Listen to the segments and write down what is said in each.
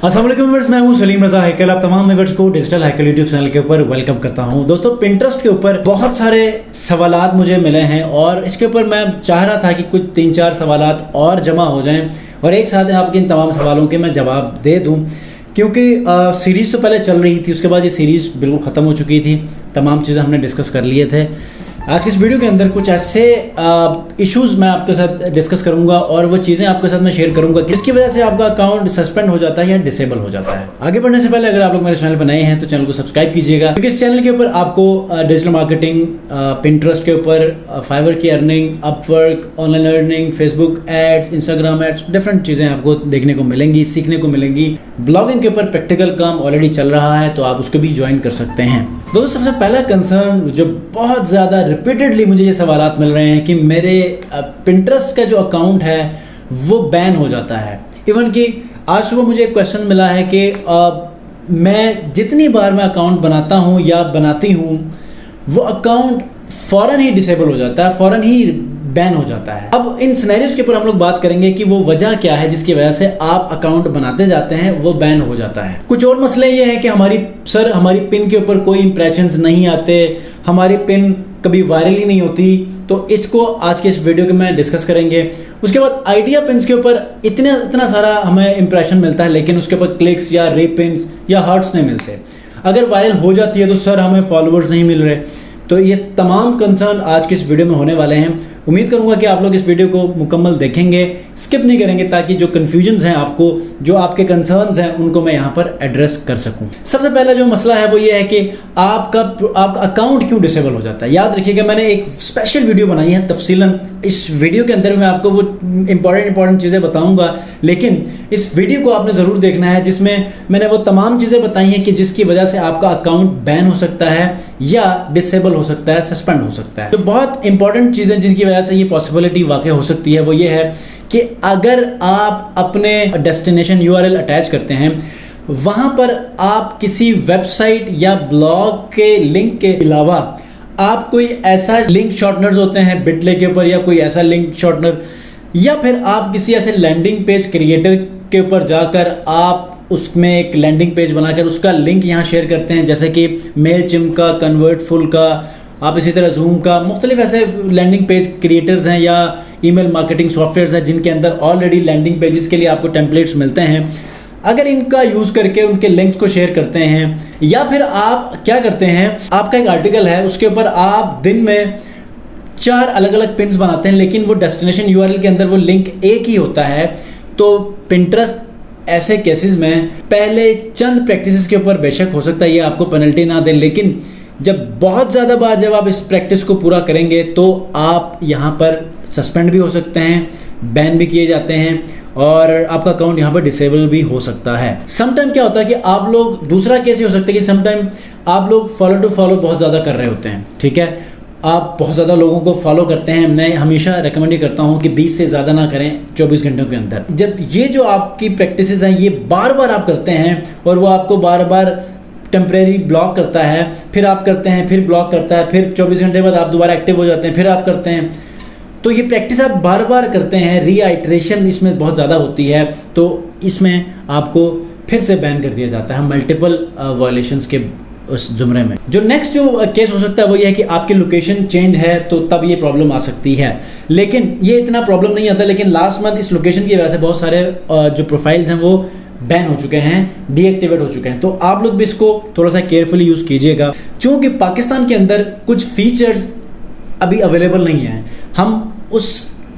अस्सलाम वालेकुम व्यूअर्स, मैं हूं सलीम रजा हैकल। आप तमाम व्यूअर्स को डिजिटल हैकल यूट्यूब चैनल के ऊपर वेलकम करता हूं। दोस्तों, पिंटरेस्ट के ऊपर बहुत सारे सवालात मुझे मिले हैं और इसके ऊपर मैं चाह रहा था कि कुछ 3-4 सवालात और जमा हो जाएं और एक साथ आपके इन तमाम सवालों के मैं जवाब दे दूं, क्योंकि सीरीज़ तो पहले चल रही थी, उसके बाद ये सीरीज़ बिल्कुल ख़त्म हो चुकी थी। तमाम चीज़ें हमने डिस्कस कर लिए थे। आज की इस वीडियो के अंदर कुछ ऐसे इश्यूज़ मैं आपके साथ डिस्कस करूंगा और वो चीज़ें आपके साथ मैं शेयर करूंगा जिसकी वजह से आपका अकाउंट सस्पेंड हो जाता है या डिसेबल हो जाता है। आगे बढ़ने से पहले अगर आप लोग मेरे चैनल पर नए हैं तो चैनल को सब्सक्राइब कीजिएगा, क्योंकि इस चैनल के ऊपर आपको डिजिटल मार्केटिंग, पिंटरेस्ट के ऊपर फाइवर की earning, Upwork, online earning, Facebook ads, Instagram ads, different चीज़ें आपको देखने को मिलेंगी, सीखने को मिलेंगी। ब्लॉगिंग के ऊपर प्रैक्टिकल काम ऑलरेडी चल रहा है तो आप उसको भी ज्वाइन कर सकते हैं। दोस्तों, सबसे पहला कंसर्न जो बहुत ज़्यादा रिपीटेडली मुझे ये सवालात मिल रहे हैं कि मेरे पिंटरेस्ट का जो अकाउंट है वो बैन हो जाता है। इवन कि आज सुबह मुझे एक क्वेश्चन मिला है कि मैं जितनी बार मैं अकाउंट बनाता हूँ या बनाती हूँ वो अकाउंट फ़ौरन ही डिसेबल हो जाता है, फ़ौरन ही बैन हो जाता है। अब इन सिनेरियोज के ऊपर हम लोग बात करेंगे कि वो वजह क्या है जिसकी वजह से आप अकाउंट बनाते जाते हैं वो बैन हो जाता है। कुछ और मसले ये हैं कि हमारी पिन के ऊपर कोई इंप्रेशंस नहीं आते, हमारी पिन कभी वायरल ही नहीं होती, तो इसको आज के इस वीडियो के में डिस्कस करेंगे। उसके बाद आइडिया पिन्स के ऊपर इतना सारा हमें इंप्रेशन मिलता है, लेकिन उसके ऊपर क्लिक्स या रीपिन्स या हार्ट्स नहीं मिलते। अगर वायरल हो जाती है तो सर हमें फॉलोअर्स नहीं मिल रहे। तो ये तमाम कंसर्न आज की इस वीडियो में होने वाले हैं। उम्मीद करूंगा कि आप लोग इस वीडियो को मुकम्मल देखेंगे, स्किप नहीं करेंगे, ताकि जो कन्फ्यूजन्स हैं आपको, जो आपके कंसर्न्स हैं, उनको मैं यहाँ पर एड्रेस कर सकूँ। सबसे पहला जो मसला है वो ये है कि आपका अकाउंट क्यों डिसेबल हो जाता है। याद रखिएगा, मैंने एक स्पेशल वीडियो बनाई है तफसीलन। इस वीडियो के अंदर मैं आपको वो इंपॉर्टेंट चीज़ें बताऊँगा, लेकिन इस वीडियो को आपने ज़रूर देखना है जिसमें मैंने वो तमाम चीज़ें बताई हैं कि जिसकी वजह से आपका अकाउंट बैन हो सकता है या डिसेबल हो सकता है, सस्पेंड हो सकता है। तो बहुत इंपॉर्टेंट चीज़ें जिनकी वजह से ये पॉसिबिलिटी वाकई हो सकती है वो ये है कि अगर आप अपने डेस्टिनेशन URL अटैच करते हैं, वहाँ पर आप किसी वेबसाइट या ब्लॉग के लिंक के अलावा आप कोई ऐसा लिंक शॉर्टनर्स होते हैं बिटले के ऊपर, या कोई ऐसा लिंक शॉर्टनर, या फिर आप किसी ऐसे लैंडिंग पेज क्रिएटर के ऊपर जाकर आप उसमें एक लैंडिंग पेज बनाकर उसका लिंक यहाँ शेयर करते हैं, जैसे कि मेलचिम्प का, कन्वर्टफुल का, आप इसी तरह जूम का, मुख्तलिफ ऐसे लैंडिंग पेज क्रिएटर्स हैं या ईमेल मार्केटिंग सॉफ्टवेयर्स हैं जिनके अंदर ऑलरेडी लैंडिंग पेजेस के लिए आपको टेम्पलेट्स मिलते हैं। अगर इनका यूज़ करके उनके लिंक्स को शेयर करते हैं, या फिर आप क्या करते हैं, आपका एक आर्टिकल है उसके ऊपर आप दिन में 4 अलग अलग पिन्स बनाते हैं, लेकिन वो डेस्टिनेशन URL के अंदर वो लिंक एक ही होता है, तो पिंटरेस्ट ऐसे केसेस में पहले चंद प्रैक्टिसेस के ऊपर बेशक हो सकता है ये आपको पेनल्टी ना दे, लेकिन जब बहुत ज़्यादा बार जब आप इस प्रैक्टिस को पूरा करेंगे तो आप यहाँ पर सस्पेंड भी हो सकते हैं, बैन भी किए जाते हैं और आपका अकाउंट यहाँ पर डिसेबल भी हो सकता है। समटाइम क्या होता है कि आप लोग, दूसरा केस ये हो सकता है कि समटाइम आप लोग फॉलो टू फॉलो बहुत ज़्यादा कर रहे होते हैं, ठीक है, आप बहुत ज़्यादा लोगों को फॉलो करते हैं। मैं हमेशा रेकमेंड ही करता हूँ कि 20 से ज़्यादा ना करें 24 घंटों के अंदर। जब ये जो आपकी प्रैक्टिसेस हैं ये बार बार आप करते हैं और वो आपको बार बार टेम्परेरी ब्लॉक करता है, फिर आप करते हैं, फिर ब्लॉक करता है, फिर 24 घंटे बाद आप दोबारा एक्टिव हो जाते हैं, फिर आप करते हैं, तो ये प्रैक्टिस आप बार बार करते हैं, रीआइट्रेशन इसमें बहुत ज़्यादा होती है, तो इसमें आपको फिर से बैन कर दिया जाता है मल्टीपल वायलेशंस के उस जुमरे में। जो नेक्स्ट जो केस हो सकता है वो ये है कि आपकी लोकेशन चेंज है, तो तब ये प्रॉब्लम आ सकती है, लेकिन ये इतना प्रॉब्लम नहीं आता। लेकिन लास्ट मंथ इस लोकेशन की वजह से बहुत सारे जो प्रोफाइल्स हैं वो बैन हो चुके हैं, डीएक्टिवेट हो चुके हैं, तो आप लोग भी इसको थोड़ा सा केयरफुली यूज़ कीजिएगा। चूँकि पाकिस्तान के अंदर कुछ फीचर्स अभी अवेलेबल नहीं हैं, हम उस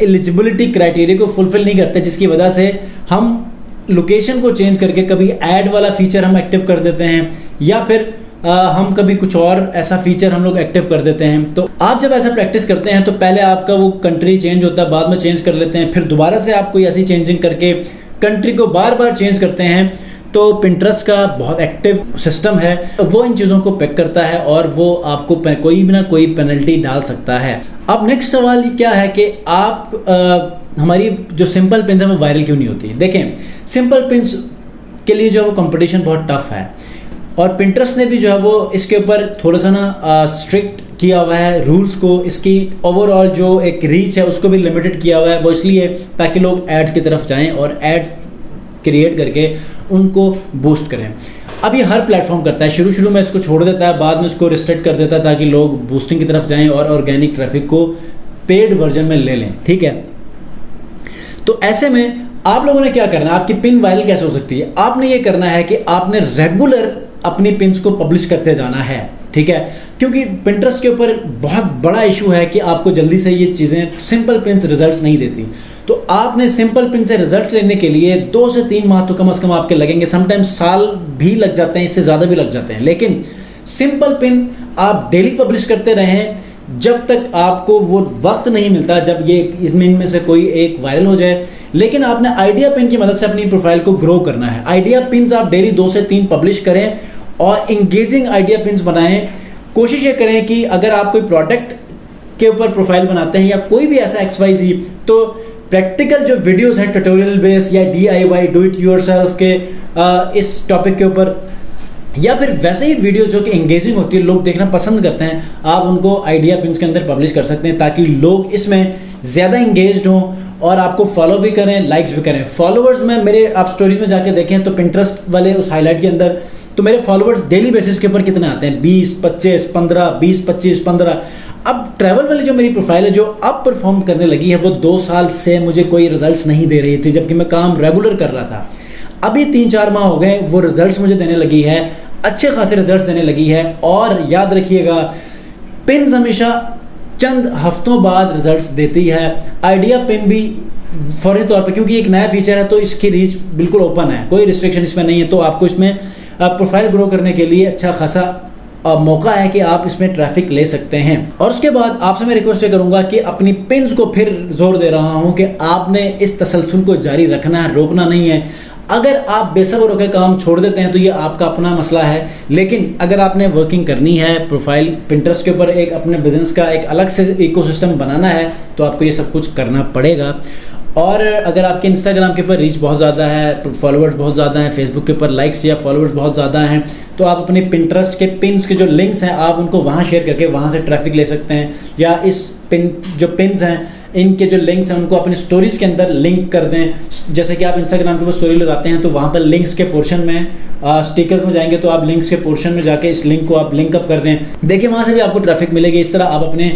एलिजिबिलिटी क्राइटेरिया को फुलफिल नहीं करते, जिसकी वजह से हम लोकेशन को चेंज करके कभी ऐड वाला फीचर हम एक्टिव कर देते हैं, या फिर हम कभी कुछ और ऐसा फीचर हम लोग एक्टिव कर देते हैं। तो आप जब ऐसा प्रैक्टिस करते हैं तो पहले आपका वो कंट्री चेंज होता है, बाद में चेंज कर लेते हैं, फिर दोबारा से आप कोई ऐसी चेंजिंग करके कंट्री को बार बार चेंज करते हैं, तो पिंटरेस्ट का बहुत एक्टिव सिस्टम है, वो इन चीज़ों को पिक करता है और वो आपको कोई भी ना कोई पेनल्टी डाल सकता है। अब नेक्स्ट सवाल क्या है कि आप हमारी जो सिंपल पिन्स है वो वायरल क्यों नहीं होती। देखें, सिंपल पिन्स के लिए जो है वो कंपटीशन बहुत टफ है और पिंटरेस्ट ने भी जो है वो इसके ऊपर थोड़ा सा ना स्ट्रिक्ट किया हुआ है रूल्स को, इसकी ओवरऑल जो एक रीच है उसको भी लिमिटेड किया हुआ है। वो इसलिए ताकि लोग एड्स की तरफ जाएं और एड्स क्रिएट करके उनको बूस्ट करें। अब ये हर प्लेटफॉर्म करता है, शुरू में इसको छोड़ देता है, बाद में इसको रिस्ट्रिक्ट कर देता है ताकि लोग बूस्टिंग की तरफ जाएं और ऑर्गेनिक ट्रैफिक को पेड वर्जन में ले लें, ठीक है। तो ऐसे में आप लोगों ने क्या करना है, आपकी पिन वायरल कैसे हो सकती है, आपने ये करना है कि आपने रेगुलर अपनी पिन्स को पब्लिश करते जाना है, ठीक है। क्योंकि पिंटरेस्ट के ऊपर बहुत बड़ा इशू है कि आपको जल्दी से ये चीज़ें सिंपल पिन्स रिजल्ट्स नहीं देती। तो आपने सिंपल पिन से रिजल्ट्स लेने के लिए 2 से 3 माह तो कम से कम आपके लगेंगे, समटाइम्स साल भी लग जाते हैं, इससे ज़्यादा भी लग जाते हैं। लेकिन सिंपल पिन आप डेली पब्लिश करते रहें जब तक आपको वो वक्त नहीं मिलता जब ये इनमें से कोई एक वायरल हो जाए। लेकिन आपने आइडिया पिन की मदद से अपनी प्रोफाइल को ग्रो करना है। आइडिया पिन्स आप डेली 2 से 3 पब्लिश करें और इंगेजिंग आइडिया पिन्स बनाएं। कोशिश ये करें कि अगर आप कोई प्रोडक्ट के ऊपर प्रोफाइल बनाते हैं या कोई भी ऐसा XYZ, तो प्रैक्टिकल जो वीडियोस हैं ट्यूटोरियल बेस या DIY डू इट योरसेल्फ के इस टॉपिक के ऊपर, या फिर वैसे ही वीडियोस जो कि एंगेजिंग होती है, लोग देखना पसंद करते हैं, आप उनको आइडिया पिन्स के अंदर पब्लिश कर सकते हैं ताकि लोग इसमें ज़्यादा इंगेज्ड हों और आपको फॉलो भी करें, लाइक्स भी करें। फॉलोअर्स में मेरे आप स्टोरीज में जाके देखें तो पिंटरेस्ट वाले उस हाईलाइट के अंदर तो मेरे फॉलोअर्स डेली बेसिस के ऊपर कितने आते हैं, 20, 25, 15, 20, 25, 15। अब ट्रैवल वाली जो मेरी प्रोफाइल है जो अब परफॉर्म करने लगी है, वो 2 साल से मुझे कोई रिजल्ट्स नहीं दे रही थी जबकि मैं काम रेगुलर कर रहा था। अभी 3-4 माह हो गए, वो रिजल्ट्स मुझे देने लगी है, अच्छे खासे रिजल्ट्स देने लगी है। और याद रखिएगा, पिन्स हमेशा चंद हफ्तों बाद रिजल्ट्स देती है। आइडिया पिन भी फौरी तौर पे, क्योंकि एक नया फीचर है तो इसकी रीच बिल्कुल ओपन है, कोई रिस्ट्रिक्शन इसमें नहीं है। तो आपको इसमें प्रोफाइल ग्रो करने के लिए अच्छा खासा मौका है कि आप इसमें ट्रैफिक ले सकते हैं। और उसके बाद आपसे मैं रिक्वेस्ट ये करूंगा कि अपनी पिन्स को फिर जोर दे रहा हूं कि आपने इस तसलसल को जारी रखना है, रोकना नहीं है। अगर आप बेसब्र होकर काम छोड़ देते हैं तो ये आपका अपना मसला है, लेकिन अगर आपने वर्किंग करनी है, प्रोफाइल पिंटरेस्ट के ऊपर एक अपने बिजनेस का एक अलग से इकोसिस्टम बनाना है, तो आपको ये सब कुछ करना पड़ेगा। और अगर आपके इंस्टाग्राम के ऊपर रीच बहुत ज़्यादा है, फॉलोअर्स बहुत ज़्यादा हैं, फेसबुक के ऊपर लाइक्स या फॉलोअर्स बहुत ज़्यादा हैं, तो आप अपने पिंटरेस्ट के पिन्स के जो लिंक्स हैं आप उनको वहाँ शेयर करके वहाँ से ट्रैफिक ले सकते हैं। या इस पिन्स हैं इनके जो लिंक्स हैं उनको अपनी स्टोरीज़ के अंदर लिंक कर दें। जैसे कि आप इंस्टाग्राम के ऊपर स्टोरी लगाते हैं तो वहाँ पर लिंक्स के पोर्शन में स्टिकर्स में जाएंगे तो आप लिंक्स के पोर्शन में जाके इस लिंक को आप लिंक अप कर दें। देखिए वहाँ से भी आपको ट्रैफिक मिलेगी। इस तरह आप अपने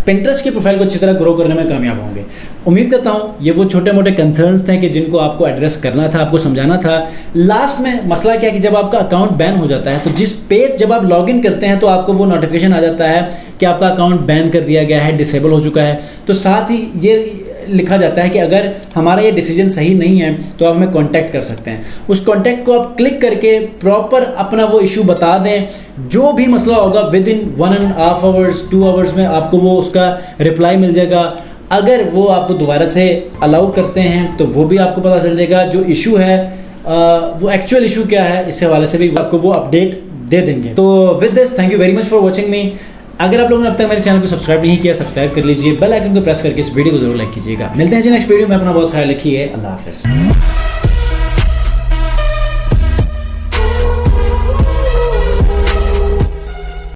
पिंटरेस्ट की प्रोफाइल को अच्छी तरह ग्रो करने में कामयाब होंगे। उम्मीद करता हूँ ये वो छोटे मोटे कंसर्न्स थे कि जिनको आपको एड्रेस करना था, आपको समझाना था। लास्ट में मसला क्या है कि जब आपका अकाउंट बैन हो जाता है तो जिस पेज जब आप लॉगिन करते हैं तो आपको वो नोटिफिकेशन आ जाता है कि आपका अकाउंट बैन कर दिया गया है, डिसेबल हो चुका है। तो साथ ही ये लिखा जाता है कि अगर हमारा ये डिसीजन सही नहीं है तो आप हमें कांटेक्ट कर सकते हैं। उस कांटेक्ट को आप क्लिक करके प्रॉपर अपना वो इशू बता दें, जो भी मसला होगा विद इन 1.5 आवर्स 2 आवर्स में आपको वो उसका रिप्लाई मिल जाएगा। अगर वो आपको दोबारा से अलाउ करते हैं तो वो भी आपको पता चल जाएगा। जो इशू है वो एक्चुअल इशू क्या है, इससे हवाले से भी आपको वो अपडेट दे देंगे। तो with this thank you very much for watching मी। अगर आप लोगों ने अब तक मेरे चैनल को सब्सक्राइब नहीं किया, सब्सक्राइब कर लीजिए, बेल आइकन को प्रेस करके इस वीडियो को जरूर लाइक कीजिएगा। मिलते हैं जी नेक्स्ट वीडियो में। अपना बहुत ख्याल रखिए। अल्लाह हाफिज़।